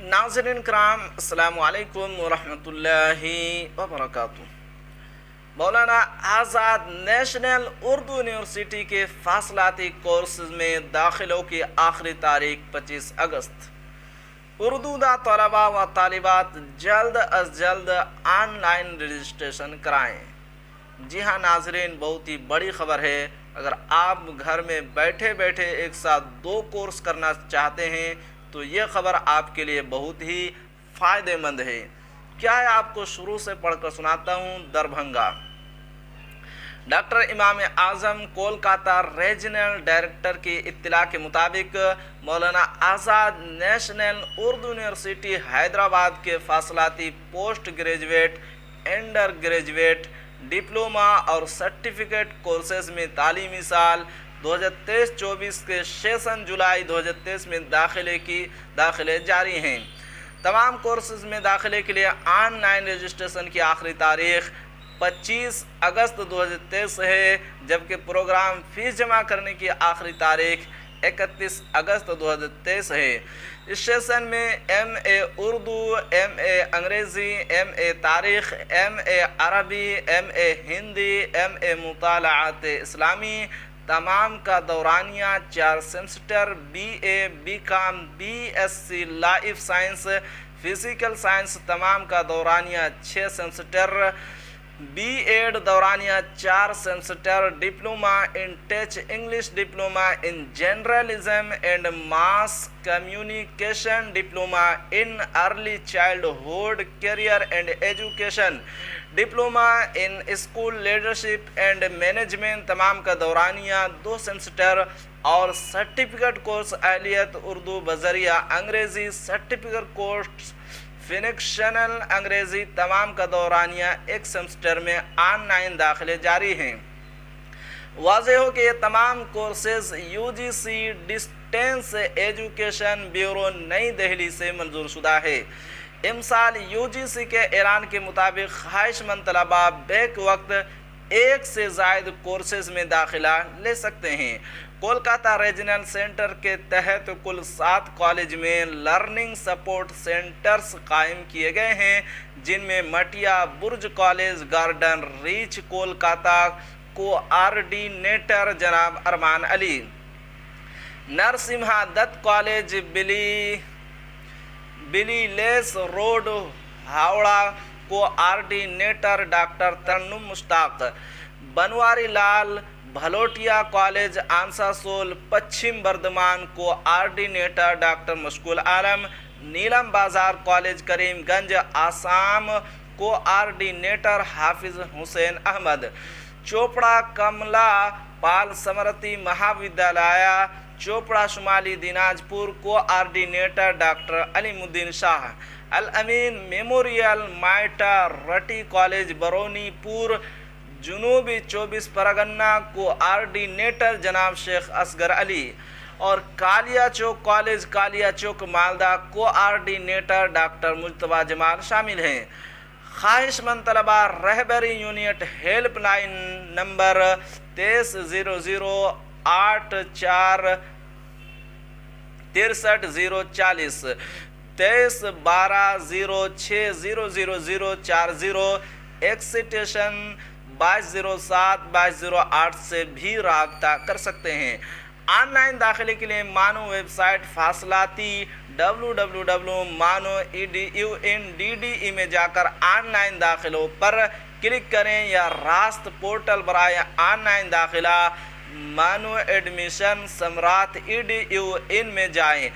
नाज़रीन कराम अस्सलामु अलैकुम वरहमतुल्लाहि वबरकातुह। मौलाना आज़ाद नेशनल उर्दू यूनिवर्सिटी के फासलाती कोर्सेज में दाखिलों की आखिरी तारीख 25 अगस्त। उर्दू दा तलबा व तालिबात जल्द अज जल्द ऑनलाइन रजिस्ट्रेशन कराएँ। जी हाँ नाजरीन, बहुत ही बड़ी खबर है। अगर आप घर में बैठे बैठे एक साथ 2 कोर्स करना चाहते हैं तो ये खबर आपके लिए बहुत ही फ़ायदेमंद है। क्या है आपको शुरू से पढ़कर सुनाता हूँ। दरभंगा डॉक्टर इमाम आज़म कोलकाता रीजनल डायरेक्टर की इत्तला के मुताबिक मौलाना आज़ाद नेशनल उर्दू यूनिवर्सिटी हैदराबाद के फासलाती post graduate, undergraduate, diploma और सर्टिफिकेट कोर्सेज में तालीमी साल 2023-24 के सेशन जुलाई 2023 में दाखिले जारी हैं। तमाम कोर्सेज में दाखिले के लिए ऑनलाइन रजिस्ट्रेशन की आखिरी तारीख 25 अगस्त 2023 है, जबकि प्रोग्राम फीस जमा करने की आखिरी तारीख 31 अगस्त 2023 है। इस सेशन में MA उर्दू, MA अंग्रेज़ी, MA तारीख़, MA अरबी, MA हिंदी, MA मुतालाअत इस्लामी तमाम का दौरानिया 4 semester, BA, BCom, BSc life science, physical science तमाम का दौरानिया 6 semester, B.Ed दौरानिया 4 semester, diploma in touch English, diploma in journalism and mass communication, diploma in early childhood career and education, diploma in school leadership and management तमाम का दौरानिया 2 semester और certificate course अहलियत Urdu बजरिया अंग्रेज़ी, certificate course फिनिक्शनल अंग्रेज़ी तमाम का दौरानिया 1 semester में online दाखिले जारी हैं। वाज़ेह हो कि ये तमाम courses UGC distance education bureau नई दिल्ली से मंजूर शुदा है। इमसाल UGC के ऐलान के मुताबिक ख्वाहिशमंद तलबा बैक वक्त 1 से ज़ायद कोर्सेज में दाखिला ले सकते हैं। कोलकाता रीजनल सेंटर के तहत कुल 7 कॉलेज में लर्निंग सपोर्ट सेंटर्स कायम किए गए हैं, जिनमें Matia Burj college garden reach Kolkata coordinator जनाब Arman Ali, Narasimha Dutt college Belilious road Howrah coordinator doctor Tarannum Mushtaq, Banwari Lal Bhalotia college Asansol Paschim Bardhaman coordinator doctor Mashkul Alam, Nilam Bazar college Karimganj Assam coordinator Hafiz Hussain Ahmed, Chopra Kamala Pal Smriti Mahavidyalaya Chopra शुमाली Dinajpur coordinator doctor Alimuddin Shah, Al Amin memorial माइटा रटी कॉलेज बरौनीपुर जुनूबी 24 परगना कोऑर्डिनेटर जनाब शेख असगर अली और कालिया चौक कॉलेज कालिया चौक मालदा कोऑर्डिनेटर डॉक्टर मुज्तबा जमाल शामिल हैं। ख्वाहिशमंद तलबा रहबरी यूनिट हेल्पलाइन नंबर 230084633040 2312060040 एक्सटेंशन 2207-2208 से भी राब्ता कर सकते हैं। ऑनलाइन दाखिले के लिए मानो वेबसाइट फासलाती www.mano.edu.in में जाकर ऑनलाइन दाखिलों पर क्लिक करें या रास्त पोर्टल बराए ऑनलाइन दाखिला मानो एडमिशन सम्राट edu.in में जाएं।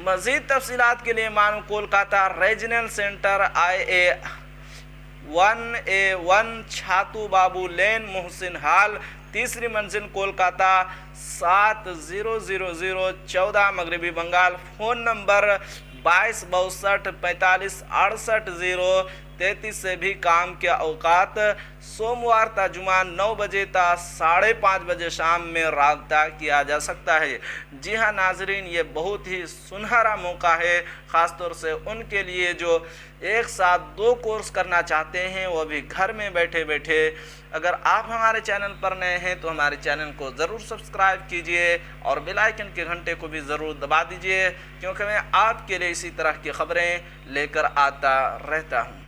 मज़ीद तफसीलात के लिए मानो कोलकाता रीजनल सेंटर IA1A1 छातू बाबू लेन मोहसिन हाल 3री मंजिल कोलकाता 700014 मगरबी बंगाल। फ़ोन नंबर 2262 45 68 33 سے بھی کام کے اوقات سوموار تا جمعہ 9 بجے تا 5:30 بجے شام میں رابطہ کیا جا سکتا ہے۔ جی ہاں ناظرین، یہ بہت ہی سنہرا موقع ہے، خاص طور سے ان کے لیے جو ایک ساتھ 2 کورس کرنا چاہتے ہیں، وہ بھی گھر میں بیٹھے بیٹھے۔ اگر آپ ہمارے چینل پر نئے ہیں تو ہمارے چینل کو ضرور سبسکرائب کیجئے اور بیل آئیکن کے گھنٹے کو بھی ضرور دبا دیجئے، کیونکہ میں آپ کے لیے اسی طرح کی خبریں لے کر آتا رہتا ہوں۔